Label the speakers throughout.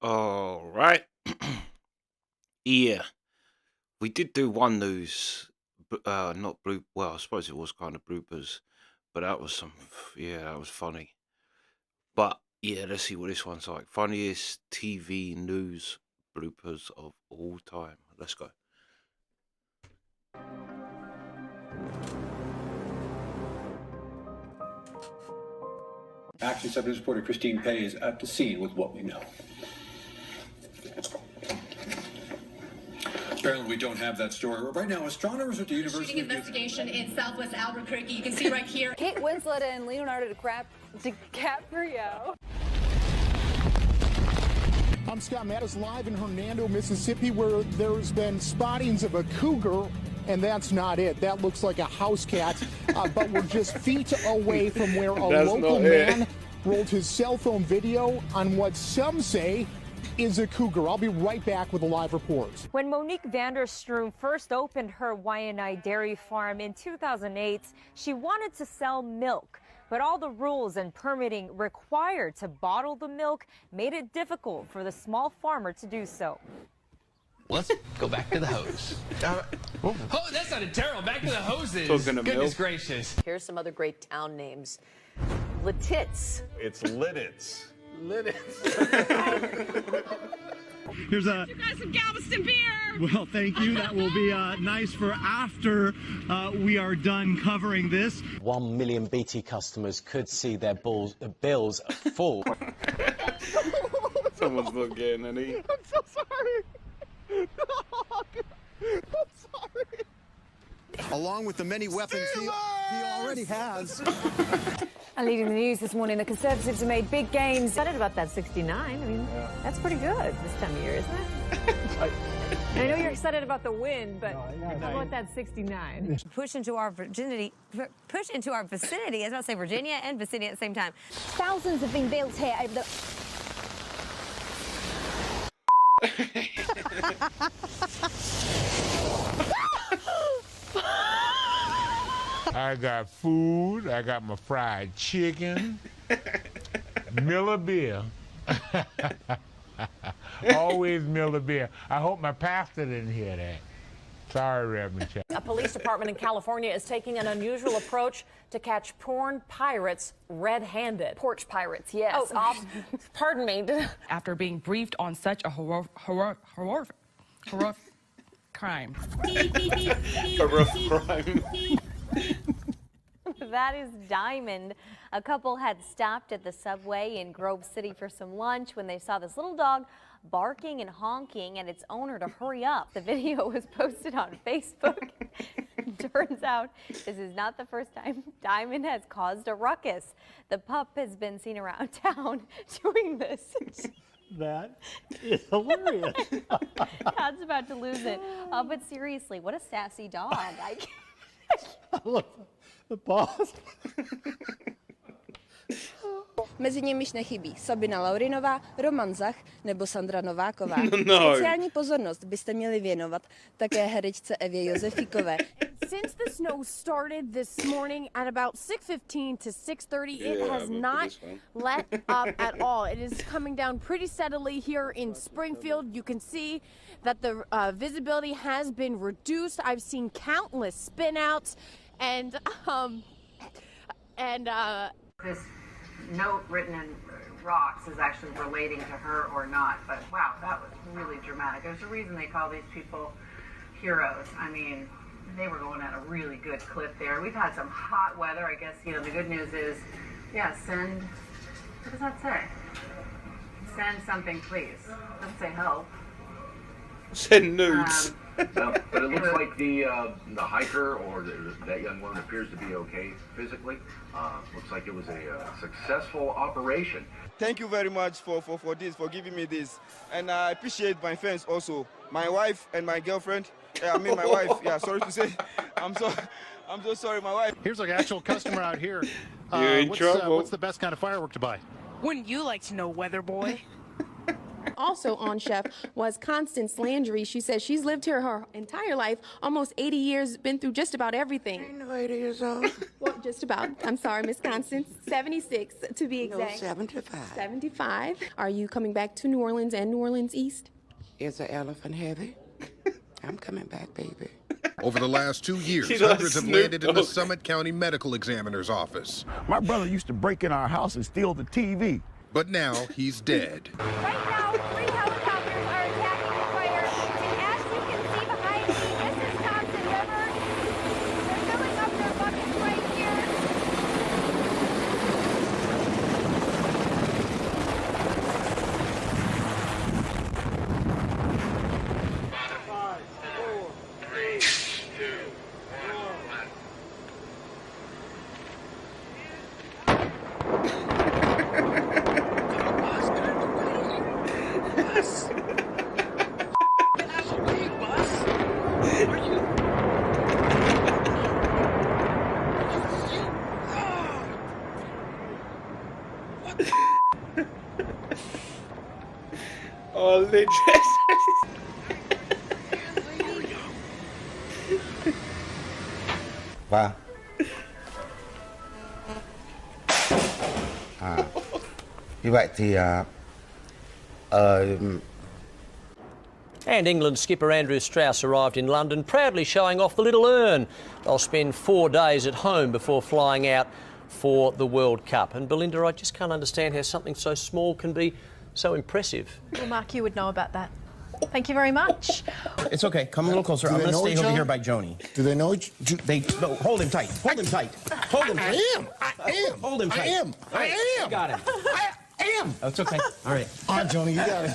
Speaker 1: All right. Yeah, we did do one news, not blue. Well, I suppose it was kind of bloopers, but that was yeah, that was funny. But yeah, let's see what this one's like. Funniest TV news bloopers of all time. Let's go.
Speaker 2: Action 7 reporter Christine Petty is at the scene with what we know. Apparently, we don't have that story. Right now, astronomers at the University
Speaker 3: Shooting investigation in Southwest Albuquerque. You can see right here.
Speaker 4: Kate Winslet and Leonardo DiCaprio.
Speaker 5: I'm Scott Mattis, live in Hernando, Mississippi, where there's been spottings of a cougar, and that's not it. That looks like a house cat, but we're just feet away from where a local man rolled his cell phone video on what some say is a cougar. I'll be right back with a live report.
Speaker 6: When Monique Vanderstroom first opened her Waianae dairy farm in 2008, she wanted to sell milk. But all the rules and permitting required to bottle the milk made it difficult for the small farmer to do so.
Speaker 7: Let's go back to the hose. Oh, that sounded terrible. Back to the hoses. Goodness gracious.
Speaker 4: Here's some other great town names. Lititz.
Speaker 8: It's Lidditz.
Speaker 9: Here's
Speaker 3: You guys some Galveston beer.
Speaker 9: well, thank you. That will be nice for after we are done covering this.
Speaker 10: 1 million BT customers could see their bills fall.
Speaker 1: Someone's not getting any.
Speaker 5: I'm so sorry. I'm sorry.
Speaker 11: Along with the many weapons he already has.
Speaker 6: And leading the news this morning, the Conservatives have made big gains. Excited about that 69. I mean, that's pretty good this time of year, isn't it? I know you're excited about the win, but how about that 69?
Speaker 4: Push into our vicinity, I was about to say Virginia and vicinity at the same time.
Speaker 6: Thousands have been built here over the...
Speaker 8: I got food. I got my fried chicken. Miller beer. Always Miller beer. I hope my pastor didn't hear that. Sorry, Reverend Chuck.
Speaker 4: A police department in California is taking an unusual approach to catch porn pirates red-handed.
Speaker 6: Porch pirates, yes.
Speaker 4: Oh, pardon me.
Speaker 12: After being briefed on such a horrific crime.
Speaker 1: A rough crime.
Speaker 6: That is Diamond. A couple had stopped at the subway in Grove City for some lunch when they saw this little dog barking and honking at its owner to hurry up. The video was posted on Facebook. Turns out this is not the first time Diamond has caused a ruckus. The pup has been seen around town doing this.
Speaker 5: That is hilarious.
Speaker 6: God's about to lose it. But seriously, what a sassy dog.
Speaker 5: Look, the boss.
Speaker 13: Mezi nimiž nechybí Sabina Laurinová, Roman Zach nebo Sandra Nováková.
Speaker 1: No.
Speaker 13: Speciální pozornost byste měli věnovat také herečce Evě Josefikové.
Speaker 14: Since the snow started this morning at about 6:15 to 6:30, it has not let up at all. It is coming down pretty steadily here in Springfield. You can see that the visibility has been reduced. I've seen countless spin-outs, and
Speaker 15: this note written in rocks is actually relating to her or not, but wow, that was really dramatic. There's a reason they call these people heroes. I mean, they were going at a really good clip there. We've had some hot weather. I guess, the good news is, yeah, send, what does that say? Send something, please. Doesn't say help.
Speaker 1: Send nudes.
Speaker 16: But it looks like the hiker or that young woman appears to be okay physically. Looks like it was a successful operation.
Speaker 17: Thank you very much for this, for giving me this. And I appreciate my fans also. My wife and my girlfriend. I mean my wife. Yeah, sorry to say. I'm so sorry, my wife.
Speaker 9: Here's an actual customer out here.
Speaker 1: You're in trouble.
Speaker 9: What's the best kind of firework to buy?
Speaker 12: Wouldn't you like to know, weather boy?
Speaker 18: Also on Chef was Constance Landry. She says she's lived here her entire life, almost 80 years, been through just about everything.
Speaker 19: Ain't no 80 years old.
Speaker 18: Well, just about. I'm sorry, Miss Constance. 76 to be exact.
Speaker 19: No, 75.
Speaker 18: 75. Are you coming back to New Orleans and New Orleans East?
Speaker 19: Is the elephant heavy? I'm coming back, baby.
Speaker 20: Over the last 2 years,
Speaker 19: She likes
Speaker 20: hundreds have
Speaker 19: Snoop
Speaker 20: landed in the
Speaker 19: Dogg.
Speaker 20: Summit County Medical Examiner's office.
Speaker 21: My brother used to break in our house and steal the TV.
Speaker 20: But now he's dead.
Speaker 6: Right now, 3 helicopters are attacking the fire. And as you can see behind me, this is Thompson River. They're filling up their buckets right here.
Speaker 1: Oh, legit.
Speaker 22: Wow. Như vậy thì
Speaker 23: And England skipper Andrew Strauss arrived in London, proudly showing off the little urn. They'll spend 4 days at home before flying out for the World Cup. And Belinda, I just can't understand how something so small can be so impressive.
Speaker 24: Well, Mark, you would know about that. Thank you very much.
Speaker 25: It's okay. Come a little closer. I'm going to stay over here by Joni.
Speaker 21: Do they know each
Speaker 25: No, hold him tight. Hold him tight. Hold him tight.
Speaker 21: I am.
Speaker 25: Hold him tight.
Speaker 21: I am.
Speaker 25: All right,
Speaker 21: I am.
Speaker 25: You got him.
Speaker 21: I am.
Speaker 25: Oh, it's okay. All right.
Speaker 21: All right, Joni, you got it.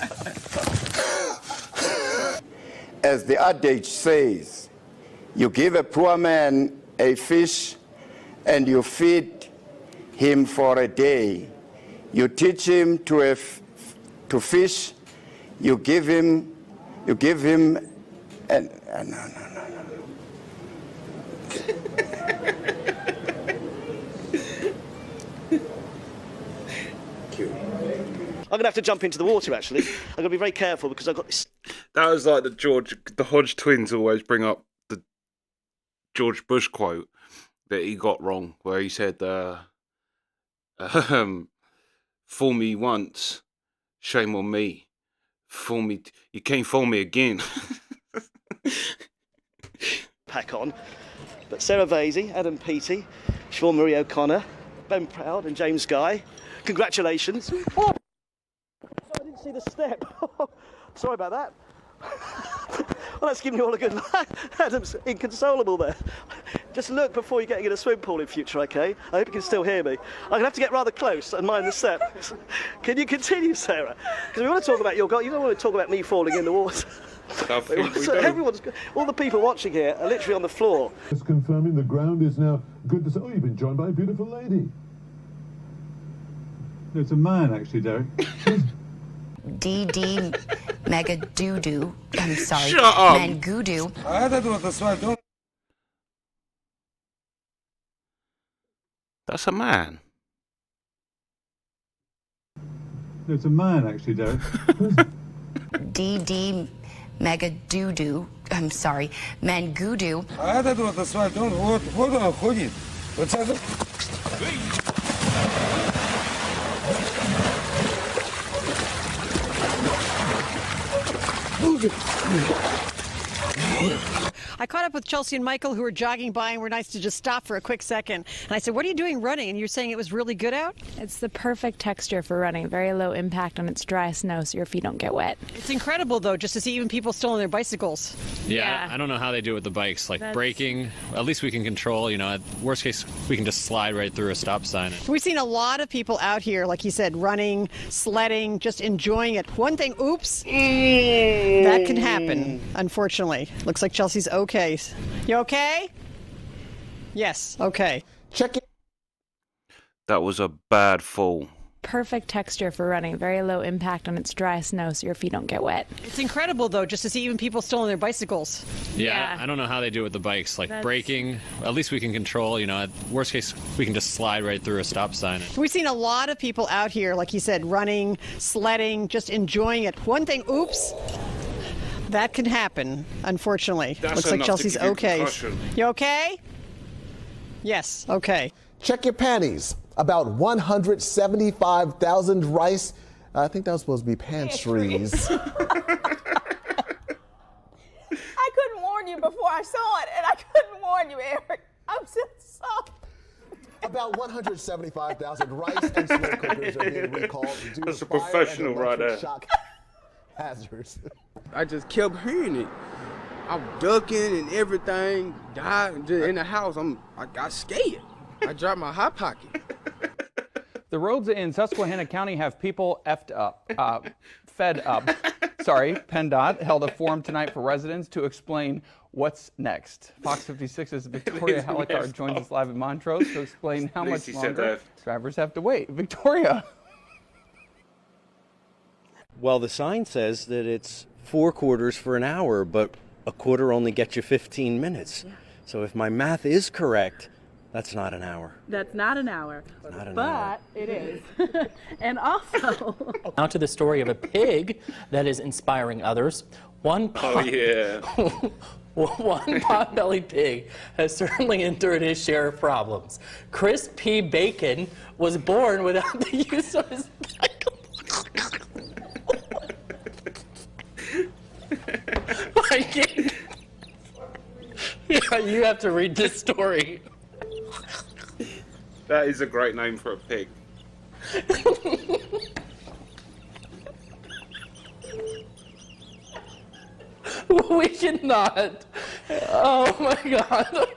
Speaker 26: As the adage says, you give a poor man a fish and you feed him for a day. You teach him to fish, you give him no.
Speaker 27: I'm going to have to jump into the water, actually. I'm going to be very careful because I've got this...
Speaker 1: That was like the Hodge twins always bring up the George Bush quote that he got wrong, where he said, fool me once, shame on me. Fool me, you can't fool me again.
Speaker 27: pack on. But Sarah Vasey, Adam Peaty, Siobhan Marie O'Connor, Ben Proud and James Guy, congratulations. Oh, I didn't see the step. Sorry about that. Well, that's giving you all a good laugh. Adam's inconsolable there. Just look before you're getting in a swim pool in future, okay? I hope you can still hear me. I'm going to have to get rather close and mind the step. Can you continue, Sarah? Because we want to talk about your goal. You don't want to talk about me falling in the water. Everyone's, all the people watching here are literally on the floor.
Speaker 28: Just confirming the ground is now good to say. Oh, you've been joined by a beautiful lady. It's a man, actually, Derek.
Speaker 29: DD Mega Doo-Doo. I'm sorry.
Speaker 1: Shut up.
Speaker 29: Mangudu.
Speaker 1: That's a man.
Speaker 28: It's a man, actually, Derek.
Speaker 29: DD Mega Doo-Doo. I'm sorry. Mangudu.
Speaker 28: Вот он ходит. Вот это...
Speaker 30: I caught up with Chelsea and Michael, who were jogging by and were nice to just stop for a quick second. And I said, what are you doing running? And you're saying it was really good out?
Speaker 31: It's the perfect texture for running. Very low impact on its dry snow, so your feet don't get wet.
Speaker 30: It's incredible, though, just to see even people still on their bicycles.
Speaker 32: Yeah, I don't know how they do it with the bikes. Like braking, at least we can control, you know, at worst case, we can just slide right through a stop sign.
Speaker 30: We've seen a lot of people out here, like you said, running, sledding, just enjoying it. One thing, oops, that can happen, unfortunately. Looks like Chelsea's okay. You okay? Yes, okay.
Speaker 1: That was a bad fall.
Speaker 31: perfect texture for running. Very low impact on its dry snow, so your feet don't get wet.
Speaker 30: It's incredible, though, just to see even people still on their bicycles.
Speaker 32: Yeah, I don't know how they do it with the bikes. Like braking, at least we can control, worst case, we can just slide right through a stop sign.
Speaker 30: We've seen a lot of people out here, like you said, running, sledding, just enjoying it. One thing, oops, that can happen, unfortunately.
Speaker 1: That's
Speaker 30: Looks like
Speaker 1: enough to
Speaker 30: Chelsea's
Speaker 1: give you
Speaker 30: okay.
Speaker 1: concussion.
Speaker 30: You okay? Yes, okay.
Speaker 21: Check your panties. About 175,000 rice. I think that was supposed to be pantries.
Speaker 2: I couldn't warn you before I saw it, and I couldn't warn you, Eric. I'm so sorry.
Speaker 21: About 175,000 rice and slow cookers are being recalled due
Speaker 1: That's
Speaker 21: to
Speaker 1: a
Speaker 21: fire
Speaker 1: professional
Speaker 21: and
Speaker 1: right
Speaker 21: electric
Speaker 1: there.
Speaker 21: shock hazards.
Speaker 17: I just kept hearing it. I'm ducking and everything. Died in the house. I got scared. I dropped my hot pocket.
Speaker 3: The roads in Susquehanna County have people fed up. PennDOT held a forum tonight for residents to explain what's next. Fox 56's Victoria Halicard joins us live in Montrose to explain how much longer drivers have to wait. Victoria.
Speaker 25: Well, the sign says that it's 4 quarters for an hour, but a quarter only gets you 15 minutes. Yeah. So if my math is correct, that's not an hour.
Speaker 4: That's not an hour,
Speaker 25: hour.
Speaker 4: It is. And also...
Speaker 5: Now to the story of a pig that is inspiring others. One pot-bellied pig has certainly endured his share of problems. Chris P. Bacon was born without the use of his Viking. Yeah, you have to read this story.
Speaker 1: That is a great name for a pig.
Speaker 5: We cannot. Oh my God.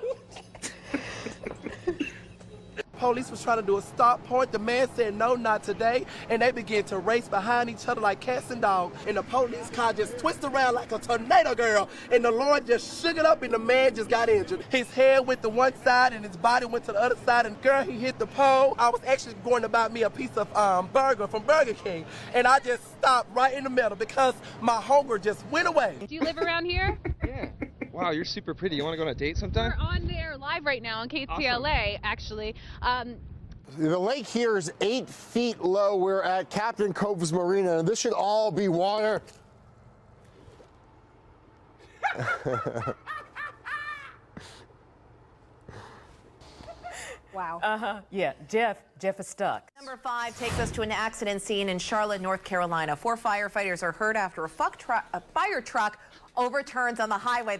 Speaker 7: Police was trying to do a stop point. The man said, no, not today. And they began to race behind each other like cats and dogs. And the police car just twisted around like a tornado, girl. And the Lord just shook it up and the man just got injured. His head went to one side and his body went to the other side. And girl, he hit the pole. I was actually going to buy me a piece of burger from Burger King. And I just stopped right in the middle because my hunger just went away.
Speaker 8: Do you live around here?
Speaker 10: Yeah. Wow, you're super pretty. You want to go on a date sometime?
Speaker 8: We're on there live right now on KTLA, actually.
Speaker 21: The lake here is 8 feet low. We're at Captain Cove's Marina, and this should all be water.
Speaker 11: Wow. Yeah, Jeff is stuck.
Speaker 13: Number 5 takes us to an accident scene in Charlotte, North Carolina. 4 firefighters are hurt after a fire truck overturns on the highway.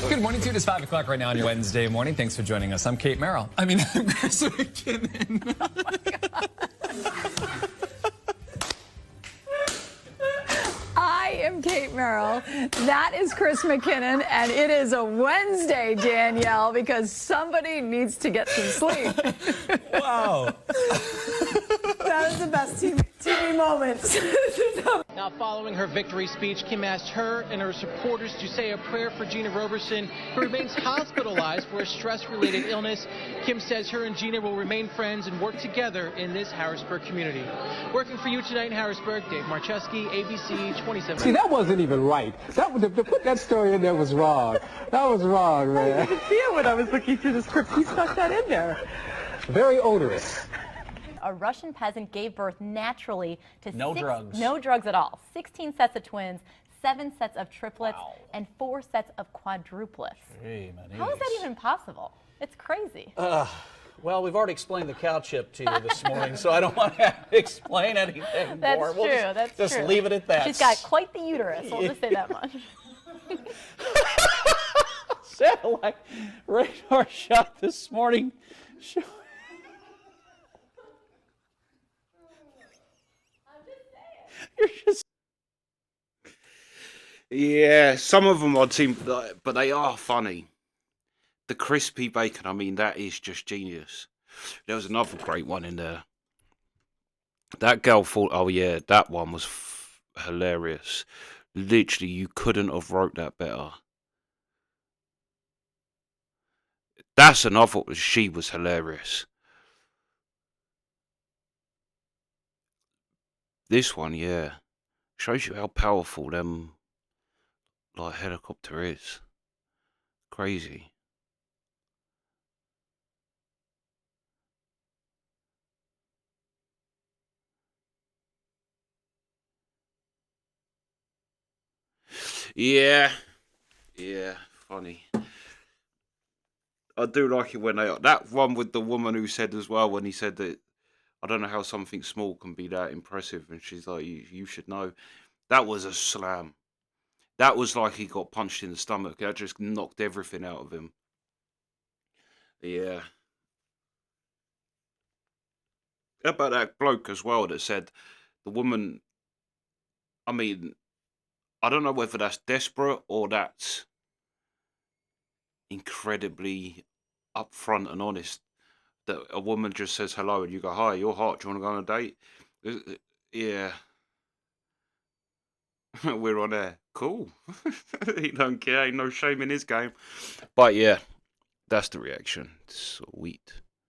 Speaker 14: Good morning to you. It is 5 o'clock right now on your Wednesday morning. Thanks for joining us. I'm Kate Merrill. I'm Chris McKinnon. Oh my God.
Speaker 24: I am Kate Merrill. That is Chris McKinnon, and it is a Wednesday, Danielle, because somebody needs to get some sleep.
Speaker 14: Wow.
Speaker 24: That is the best TV moments.
Speaker 15: Now, following her victory speech, Kim asked her and her supporters to say a prayer for Gina Roberson, who remains hospitalized for a stress-related illness. Kim says her and Gina will remain friends and work together in this Harrisburg community. Working for you tonight in Harrisburg, Dave Marcheski, ABC 27.
Speaker 21: See, that wasn't even right. To put that story in there was wrong. That was wrong, man.
Speaker 24: I didn't see it when I was looking through the script. He stuck that in there.
Speaker 21: Very odorous.
Speaker 6: A Russian peasant gave birth naturally to
Speaker 23: No drugs.
Speaker 6: No drugs at all. 16 sets of twins, 7 sets of triplets, and 4 sets of quadruplets. How is that even possible? It's crazy.
Speaker 23: Well, we've already explained the cow chip to you this morning, so I don't want to have to explain anything
Speaker 6: That's
Speaker 23: more.
Speaker 6: true.
Speaker 23: We'll
Speaker 6: That's true.
Speaker 23: leave it at that.
Speaker 6: She's got quite the uterus. I'll just say that much.
Speaker 23: Satellite radar shot this morning. You're just...
Speaker 1: Yeah, some of them I'd seem, but they are funny. The crispy bacon, I mean, that is just genius. There was another great one in there. That girl thought, oh yeah, that one was hilarious. Literally, you couldn't have wrote that better. That's another, she was hilarious. This one, yeah, shows you how powerful them like helicopter is. Crazy. Yeah, yeah, funny. I do like it when that one with the woman who said as well, when he said that, I don't know how something small can be that impressive, and she's like, you should know. That was a slam. That was like he got punched in the stomach. That just knocked everything out of him. Yeah. How about that bloke as well that said the woman, I mean, I don't know whether that's desperate or that's incredibly upfront and honest, that a woman just says hello and you go, hi, you're hot, do you want to go on a date? Yeah. We're on air. Cool. He don't care. Ain't no shame in his game. But yeah, that's the reaction. Sweet.